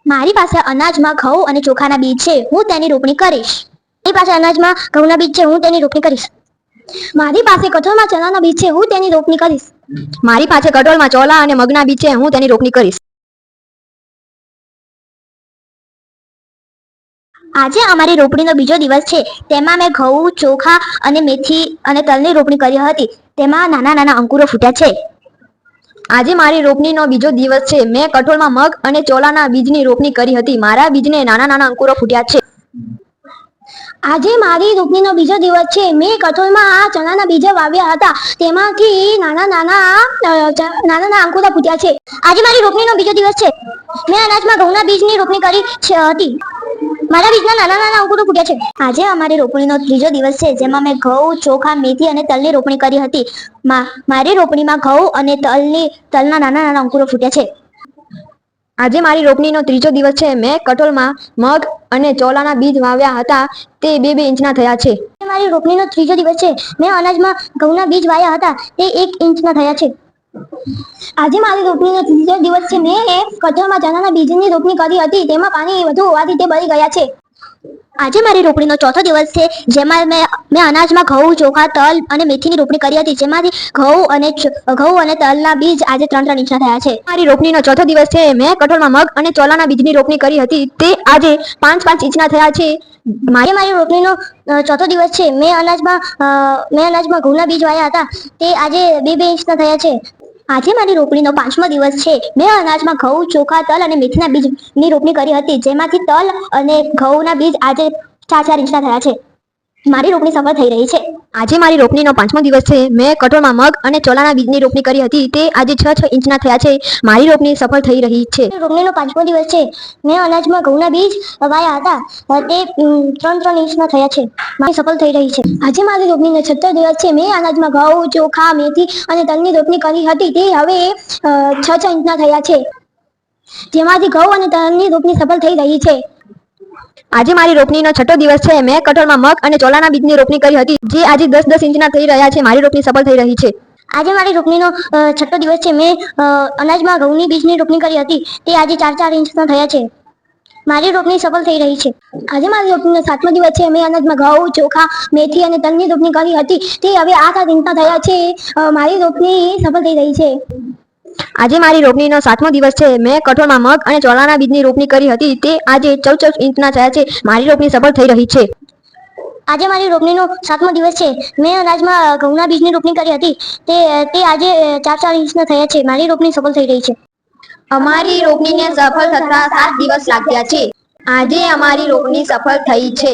મારી પાસે અનાજમાં ઘઉં અને ચોખાના બીજ છે, હું તેની રોપણી કરીશ. મારી પાસે અનાજમાં ઘઉંના બીજ છે, હું તેની રોપણી કરીશ. મારી પાસે કઠોળમાં ચણાના બીજ છે, હું તેની રોપણી કરીશ. મારી પાસે કઠોળમાં ચોળા અને મગના બીજ છે, હું તેની રોપણી કરીશ. આજે અમારી રોપણીનો બીજો દિવસ છે. તેમાં મેં ઘઉં, ચોખા અને મેથી અને તલની રોપણી કરી હતી. તેમાં નાના નાના અંકુરો ફૂટ્યા છે. આજે મારી રોપણીનો બીજો દિવસ છે. મેં કઠોળમાં મગ અને ચોળાના બીજની રોપણી કરી હતી. મારા બીજને નાના નાના અંકુરો ફૂટ્યા છે. આજે મારી રોપણીનો બીજો દિવસ છે. મેં કઠોળમાં ચણાના બીજ વાવ્યા હતા. તેમાંથી નાના નાના અંકુરા ફૂટ્યા છે. આજે મારી રોપણીનો બીજો દિવસ છે. મેં અનાજમાં ઘઉંના બીજની રોપણી કરી હતી. મારા બીજના નાના નાના અંકુરો ફૂટ્યા છે. આજે અમારી રોપણીનો ત્રીજો દિવસ છે, જેમાં મેં ઘઉં, ચોખા, મેથી અને તલની રોપણી કરી હતી. મારી રોપણીમાં ઘઉં અને તલના નાના નાના અંકુરો ફૂટ્યા છે. આજે મારી રોપણીનો ત્રીજો દિવસ છે. મેં કઠોળમાં મગ અને ચોળાના બીજ વાવ્યા હતા. તે 2-2 ઇંચના થયા છે. આજે મારી રોપણીનો ત્રીજો દિવસ છે. મેં અનાજમાં ઘઉંના બીજ વાવ્યા હતા. તે 1 ઇંચના થયા છે. આજે મારી રોપણીનો ત્રીજો દિવસ છે. મેં કઠોળમાં ચણાના બીજની રોપણી કરી હતી. તેમાં પાણી વધુ હોવાથી તે બળી ગયા છે. આજે મારી રોપણીનો ચોથો દિવસ છે, જેમાં મેં અનાજમાં ઘઉં, ચોખા, તલ અને મેથીની રોપણી કરી હતી. જેમાંથી ઘઉં અને તલના બીજ આજે 3-3 ઇંચના થયા છે. મારી રોપણીનો ચોથો દિવસ છે. મેં કઠોળમાં મગ અને ચોળાના બીજની રોપણી કરી હતી. તે આજે 5-5 ઇંચના થયા છે. આજે મારી રોપણીનો ચોથો દિવસ છે. મેં અનાજમાં ઘઉંના બીજ વાવ્યા હતા. તે આજે 2-2 ઇંચના થયા છે. આજે મારી રોપણીનો 5મો દિવસ છે. મેં અનાજમાં ઘઉં, ચોખા, તલ અને મેથીના બીજની રોપણી કરી હતી. જેમાંથી તલ અને ઘઉંના બીજ આજે 4-4 ઇંચના થયા છે. મારી રોપણી સફળ થઈ રહી છે. આજે મારી રોપણીનો 5મો દિવસ છે. મેં કઠોળમાં મગ અને ચોળાના બીજની રોપણી કરી હતી. તે આજે 6-6 ઇંચના થયા છે. મારી રોપણી સફળ થઈ રહી છે. રોપણીનો 5મો દિવસ છે. મેં અનાજમાં ઘઉંના બીજ વાવ્યા હતા. તે 3-3 ઇંચના થયા છે. મારી સફળ થઈ રહી છે. આજે મારી રોપણીનો 6થો દિવસ છે. મેં અનાજમાં ઘઉં, ચોખા, મેથી અને તલની રોપણી કરી હતી. તે હવે 6-6 ઇંચના થયા છે. જેમાંથી ઘઉં અને તલની રોપણી સફળ થઈ રહી છે. આજે મારી રોપણીનો 6થો દિવસ છે. મેં કઠોળમાં મગ અને ચોળાના બીજની રોપણી કરી હતી. જે આજે 10-10 ઇંચના થઈ રહ્યા છે. મારી રોપણી સફળ થઈ રહી છે. આજે મારી રોપણીનો 6થો દિવસ છે. મેં અનાજમાં ઘઉંની બીજની રોપણી કરી હતી. તે આજે 4-4 ઇંચના થયા છે. મારી રોપણી સફળ થઈ રહી છે. આજે મારી રોપણીનો 7મો દિવસ છે. મેં અનાજમાં ઘઉં, ચોખા, મેથી અને તલની રોપણી કરી હતી. તે હવે 8-8 ઇંચના થયા છે. મારી રોપણી સફળ થઈ રહી છે. આજે મારી રોપણીનો 7મો દિવસ છે. મેં કઠોળમાં મગ અને ચોળાના બીજની રોપણી કરી હતી. તે આજે 14-14 ઇંચના થયા છે. મારી રોપણી સફળ થઈ રહી છે. આજે મારી રોપણીનો 7મો દિવસ છે. મેં અનાજમાં ઘઉંના બીજની રોપણી કરી હતી. તે આજે 4-4 ઇંચના થયા છે. મારી રોપણી સફળ થઈ રહી છે. અમારી રોપણીને સફળ થતા 7 દિવસ લાગ્યા છે. આજે અમારી રોપણી સફળ થઈ છે.